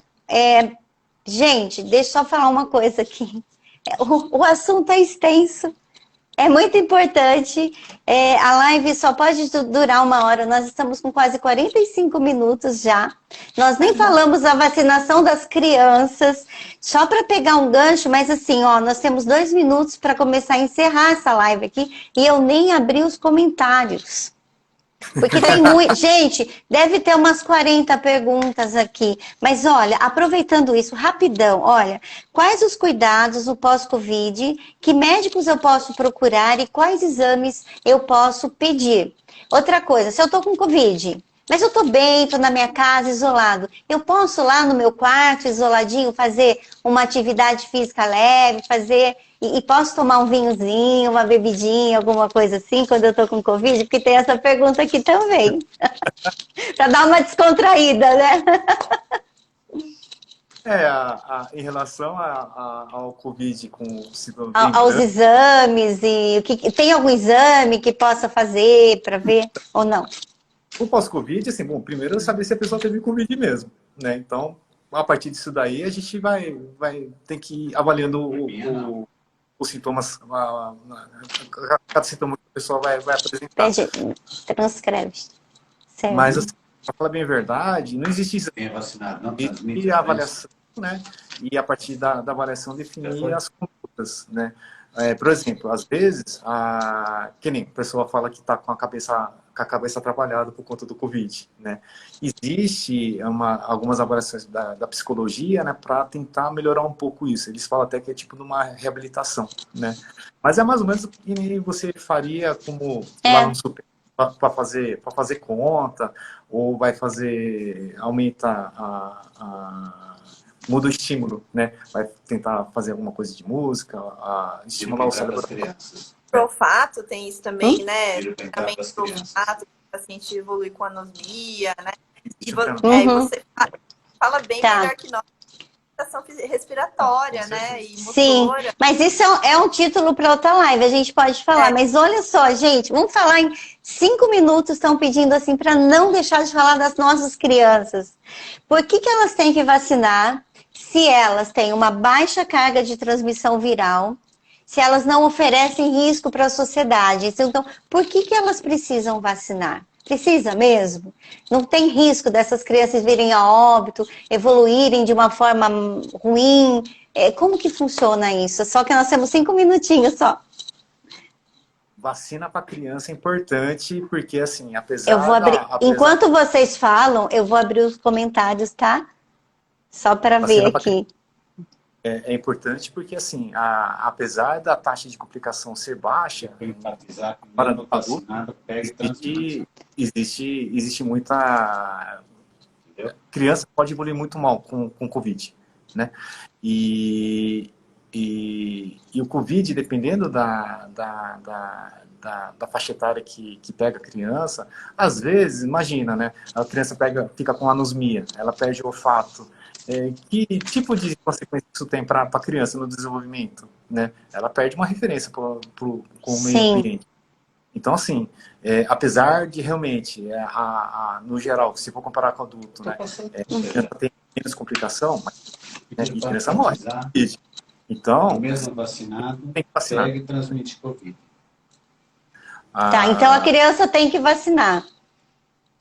gente, deixa eu só falar uma coisa aqui. O assunto é extenso. É muito importante. A live só pode durar 1 hora. Nós estamos com quase 45 minutos já. Nós nem falamos da vacinação das crianças. Só para pegar um gancho, mas assim, ó, nós temos 2 minutos para começar a encerrar essa live aqui. E eu nem abri os comentários. Porque tem muito. Gente, deve ter umas 40 perguntas aqui. Mas olha, aproveitando isso, rapidão, olha, quais os cuidados no pós-Covid, que médicos eu posso procurar e quais exames eu posso pedir? Outra coisa, se eu tô com Covid, mas eu tô bem, tô na minha casa, isolado, eu posso lá no meu quarto, isoladinho, fazer uma atividade física leve, fazer. E posso tomar um vinhozinho, uma bebidinha, alguma coisa assim, quando eu tô com Covid? Porque tem essa pergunta aqui também. Para dar uma descontraída, né? Em relação ao Covid com sintomas bem Aos branco, exames e tem algum exame que possa fazer para ver ou não? o pós-Covid, assim, bom, primeiro é saber se a pessoa teve Covid mesmo, né? Então, a partir disso daí, a gente vai ter que ir avaliando os sintomas, cada sintoma que a pessoa vai apresentar. Pede, transcreve. Mas, Certo. assim, para falar bem a verdade, não existe exame, Quem é vacinado não transmite existe a a doença? avaliação, né? E a partir da avaliação definir as condutas, né? Por exemplo, às vezes, que nem a pessoa fala que está com a cabeça atrapalhada por conta do Covid, né? Existe algumas avaliações da psicologia, né, para tentar melhorar um pouco isso. Eles falam até que é tipo de uma reabilitação, né? Mas é mais ou menos o que você faria como lá no super, para fazer conta, ou vai fazer, aumenta muda o estímulo, né? Vai tentar fazer alguma coisa de música, estimular o cérebro. O olfato tem isso também, né? Também O olfato, o paciente evolui com anosmia, né? E Uhum. você fala bem Tá. melhor que nós. Respiratória, né? E Sim, motora. mas isso é um título para outra live, a gente pode falar. É. Mas olha só, gente, vamos falar em 5 minutos, estão pedindo assim para não deixar de falar das nossas crianças. Por que elas têm que vacinar se elas têm uma baixa carga de transmissão viral, se elas não oferecem risco para a sociedade? Então, por que elas precisam vacinar? Precisa mesmo? Não tem risco dessas crianças virem a óbito, evoluírem de uma forma ruim? Como que funciona isso? Só que nós temos 5 minutinhos só. Vacina para criança é importante, porque assim, Eu apesar vou abrir. da... Enquanto vocês falam, eu vou abrir os comentários, tá? Só para ver aqui. É importante porque, assim, apesar da taxa de complicação ser baixa, para o adulto, existe muita... Criança pode evoluir muito mal com Covid, né? E o Covid, dependendo da faixa etária que pega a criança, às vezes, imagina, né? A criança fica com anosmia, ela perde o olfato. Que tipo de consequência isso tem para a criança no desenvolvimento, né? Ela perde uma referência com o meio ambiente. Então, assim, apesar de realmente, no geral, se for comparar com o adulto, né, a criança tem menos complicação, mas e a criança morre. Então, mesmo vacinado, tem que vacinar. pega e transmite Covid. Tá, então a criança tem que vacinar.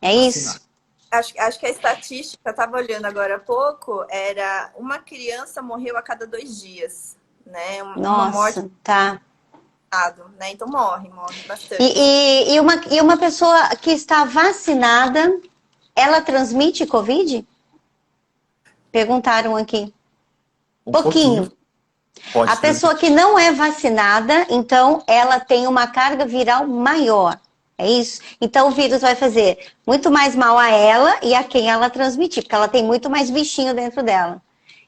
É isso? Acho que a estatística, eu estava olhando agora há pouco, era uma criança morreu a cada 2 dias, né? Uma morte, tá. Né? Então morre bastante. E uma pessoa que está vacinada, ela transmite Covid? Perguntaram aqui. Pouquinho. A pessoa que não é vacinada, então ela tem uma carga viral maior. É isso? Então o vírus vai fazer muito mais mal a ela e a quem ela transmitir, porque ela tem muito mais bichinho dentro dela.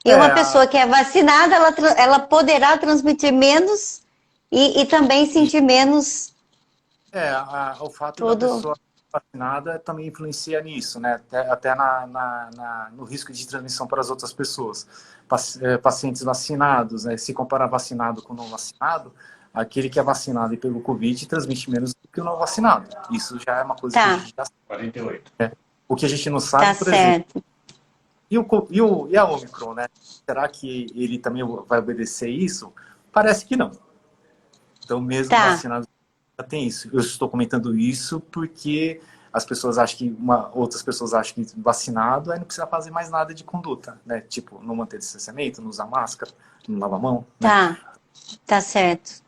E uma pessoa que é vacinada, ela poderá transmitir menos e também sentir menos. O fato da pessoa vacinada também influencia nisso, né? Até no risco de transmissão para as outras pessoas. Pacientes vacinados, né? Se comparar vacinado com não vacinado, aquele que é vacinado e pelo Covid transmite menos do que o não vacinado. Isso já é uma coisa que a gente já sabe. 48. O que a gente não sabe, por exemplo. E a Omicron, né? Será que ele também vai obedecer isso? Parece que não. Então, mesmo vacinado, já tem isso. Eu estou comentando isso porque as pessoas acham que outras pessoas acham que vacinado aí não precisa fazer mais nada de conduta, né? Tipo, não manter distanciamento, não usar máscara, não lavar a mão. Tá certo.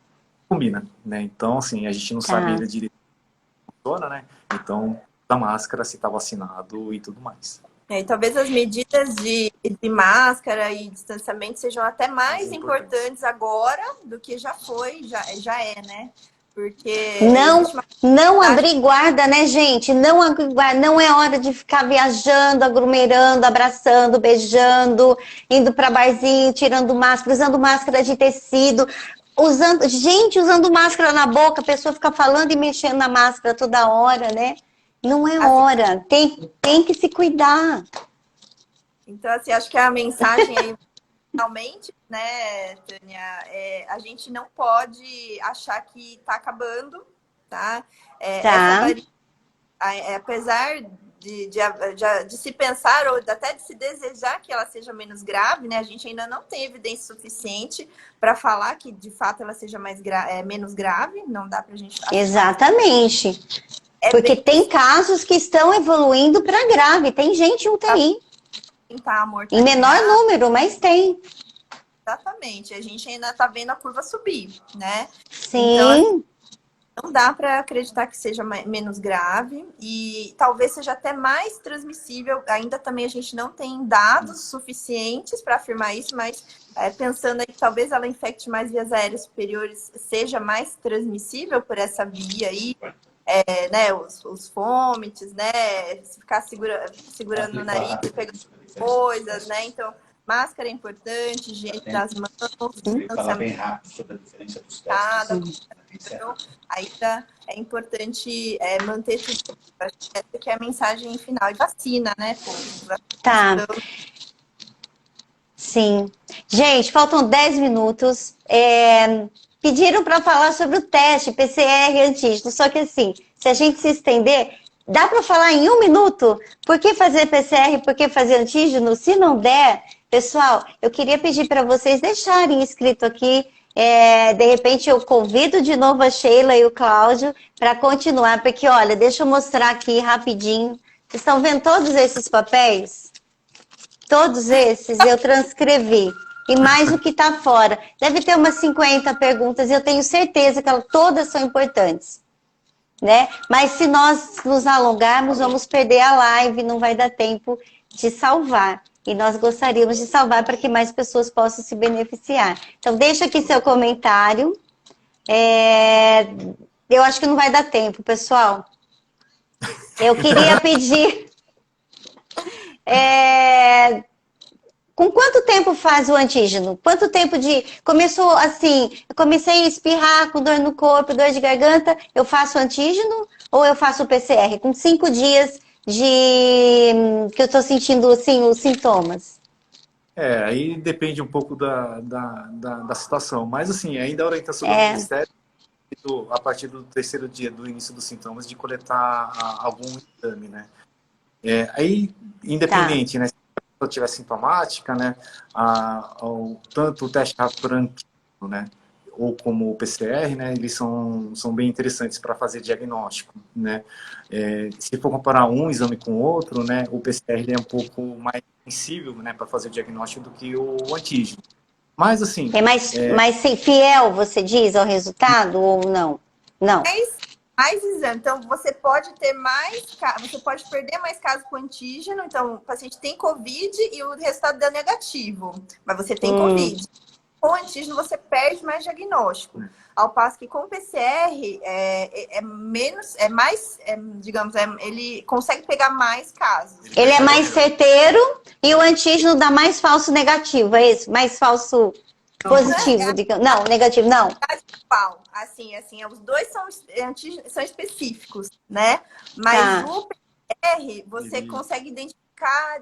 Combina, né? Então, assim, a gente não sabe ainda direito como funciona, né? Então, da máscara, se está vacinado e tudo mais. E talvez as medidas de máscara e distanciamento sejam até mais importantes agora do que já foi, já é, né? Porque não abrir guarda, né, gente? Não abrir guarda, não é hora de ficar viajando, aglomerando, abraçando, beijando, indo para barzinho, tirando máscara, usando máscara de tecido, usando máscara na boca, a pessoa fica falando e mexendo na máscara toda hora, né? Não é hora, tem que se cuidar. Então, assim, acho que a mensagem aí, finalmente, né, Tânia, a gente não pode achar que está acabando, tá? Apesar de se pensar ou até de se desejar que ela seja menos grave, né? A gente ainda não tem evidência suficiente para falar que, de fato, ela seja menos grave. Não dá para a gente... Exatamente. Porque tem casos que estão evoluindo para grave. Tem gente em UTI. Em menor número, mas tem. Exatamente. A gente ainda está vendo a curva subir, né? Sim. Então, não dá para acreditar que seja menos grave e talvez seja até mais transmissível. Ainda também a gente não tem dados suficientes para afirmar isso, mas pensando aí que talvez ela infecte mais vias aéreas superiores, seja mais transmissível por essa via aí. né, os fomites, né? Ficar segurando no nariz, pegando coisas, né? Então, máscara é importante, higiene das mãos, Falar bem rápido sobre a diferença dos testes. então, ainda é importante manter tudo. Acho que essa que é a mensagem final de vacina, né, povo? Tá. Sim. Gente, faltam 10 minutos. Pediram para falar sobre o teste PCR antígeno, só que assim, se a gente se estender, dá para falar em 1 minuto? Por que fazer PCR, por que fazer antígeno? Se não der, pessoal, eu queria pedir para vocês deixarem escrito aqui. De repente eu convido de novo a Sheila e o Cláudio para continuar, porque olha, deixa eu mostrar aqui rapidinho. Vocês estão vendo todos esses papéis? Todos esses eu transcrevi. E mais o que está fora. Deve ter umas 50 perguntas e eu tenho certeza que elas todas são importantes. Né? Mas se nós nos alongarmos, vamos perder a live, não vai dar tempo de salvar. E nós gostaríamos de salvar para que mais pessoas possam se beneficiar. Então, deixa aqui seu comentário. Eu acho que não vai dar tempo, pessoal. Eu queria pedir... Com quanto tempo faz o antígeno? Quanto tempo de... Começou assim, eu comecei a espirrar com dor no corpo, dor de garganta, eu faço antígeno ou eu faço o PCR? Com 5 dias que eu estou sentindo assim, os sintomas. Aí depende um pouco da situação. Mas assim, ainda a orientação do Ministério, a partir do 3º dia do início dos sintomas, de coletar algum exame, né? Aí, independente, né? Se estiver sintomática, né, tanto o teste rápido por antígeno, né, ou como o PCR, né, eles são bem interessantes para fazer diagnóstico, né. Se for comparar um exame com o outro, né, o PCR ele é um pouco mais sensível, né, para fazer o diagnóstico do que o antígeno. Mas assim... É mais fiel, você diz, ao resultado ou não? Não. Mais exame. Então, você pode ter você pode perder mais casos com antígeno. Então, o paciente tem Covid e o resultado deu negativo. Mas você tem Covid. Com antígeno, você perde mais diagnóstico. Ao passo que com PCR, digamos, ele consegue pegar mais casos. Ele é mais certeiro e o antígeno dá mais falso negativo, é isso? Mais falso positivo, digamos. Não, negativo, não. Assim, os dois são específicos, né? Mas o PCR, você consegue identificar,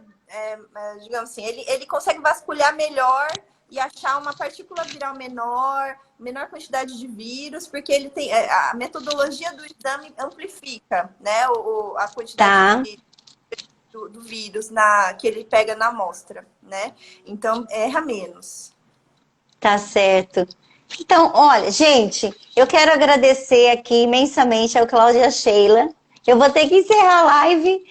digamos assim, ele consegue vasculhar melhor e achar uma partícula viral menor quantidade de vírus, porque ele tem a metodologia do exame amplifica, né? A quantidade do vírus que ele pega na amostra, né? Então, erra menos. Tá certo. Então, olha, gente, eu quero agradecer aqui imensamente ao Cláudio e à Sheila. Eu vou ter que encerrar a live.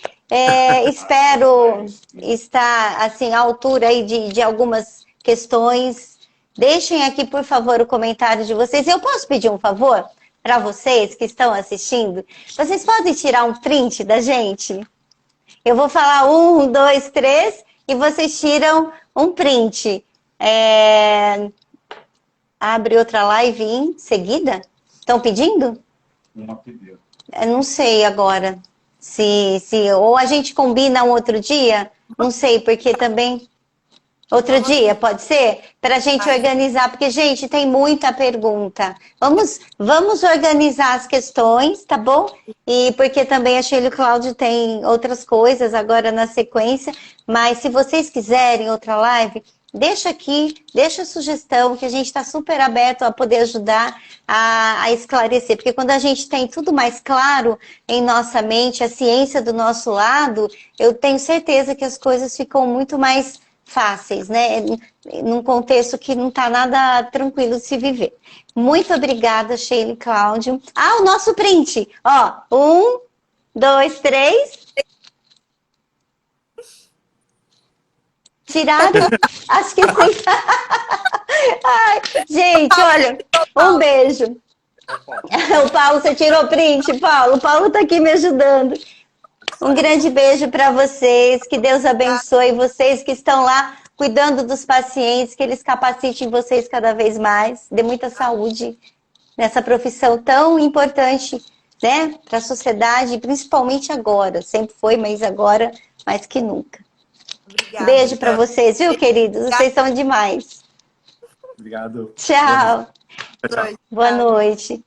Espero estar, assim, à altura aí de algumas questões. Deixem aqui, por favor, o comentário de vocês. Eu posso pedir um favor para vocês que estão assistindo? Vocês podem tirar um print da gente? Eu vou falar 1, 2, 3 e vocês tiram um print. Abre outra live em seguida? Estão pedindo? Uma pediu. Eu não sei agora. Ou a gente combina um outro dia? Não sei, porque também... Outro dia, pode ser? Para a gente organizar, porque, gente, tem muita pergunta. Vamos organizar as questões, tá bom? E porque também a Sheila e o Cláudio tem outras coisas agora na sequência. Mas se vocês quiserem outra live, deixa aqui, deixa a sugestão, que a gente está super aberto a poder ajudar a esclarecer. Porque quando a gente tem tudo mais claro em nossa mente, a ciência do nosso lado, eu tenho certeza que as coisas ficam muito mais fáceis, né? Num contexto que não está nada tranquilo de se viver. Muito obrigada, Sheila e Cláudio. O nosso print. 1, 2, 3. Tiraram? Acho que sim. Ai, gente, olha, um beijo. O Paulo, você tirou print, Paulo? O Paulo está aqui me ajudando. Um grande beijo para vocês, que Deus abençoe vocês que estão lá cuidando dos pacientes, que eles capacitem vocês cada vez mais, dê muita saúde nessa profissão tão importante né, para a sociedade, principalmente agora. Sempre foi, mas agora mais que nunca. Obrigada. Beijo para vocês, viu, queridos? Vocês são demais. Obrigado. Tchau. Tchau. Boa noite.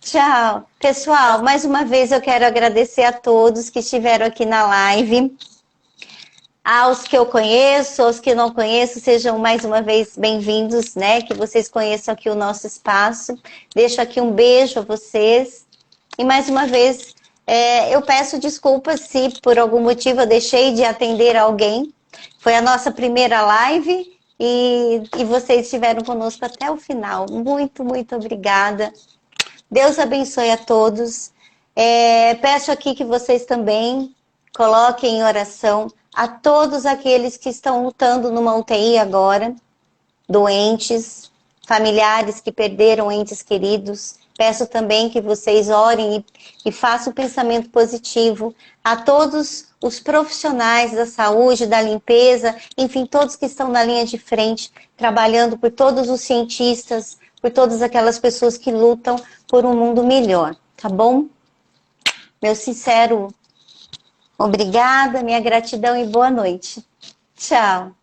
Tchau. Pessoal, mais uma vez eu quero agradecer a todos que estiveram aqui na live. Aos que eu conheço, aos que não conheço, sejam mais uma vez bem-vindos, né? Que vocês conheçam aqui o nosso espaço. Deixo aqui um beijo a vocês. E mais uma vez, eu peço desculpas se por algum motivo eu deixei de atender alguém. Foi a nossa primeira live e vocês estiveram conosco até o final. Muito, muito obrigada. Deus abençoe a todos. Peço aqui que vocês também coloquem em oração a todos aqueles que estão lutando numa UTI agora, doentes, familiares que perderam entes queridos. Peço também que vocês orem e façam um pensamento positivo a todos os profissionais da saúde, da limpeza, enfim, todos que estão na linha de frente, trabalhando por todos os cientistas, por todas aquelas pessoas que lutam por um mundo melhor, tá bom? Meu sincero obrigada, minha gratidão e boa noite. Tchau.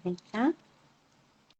Vem cá.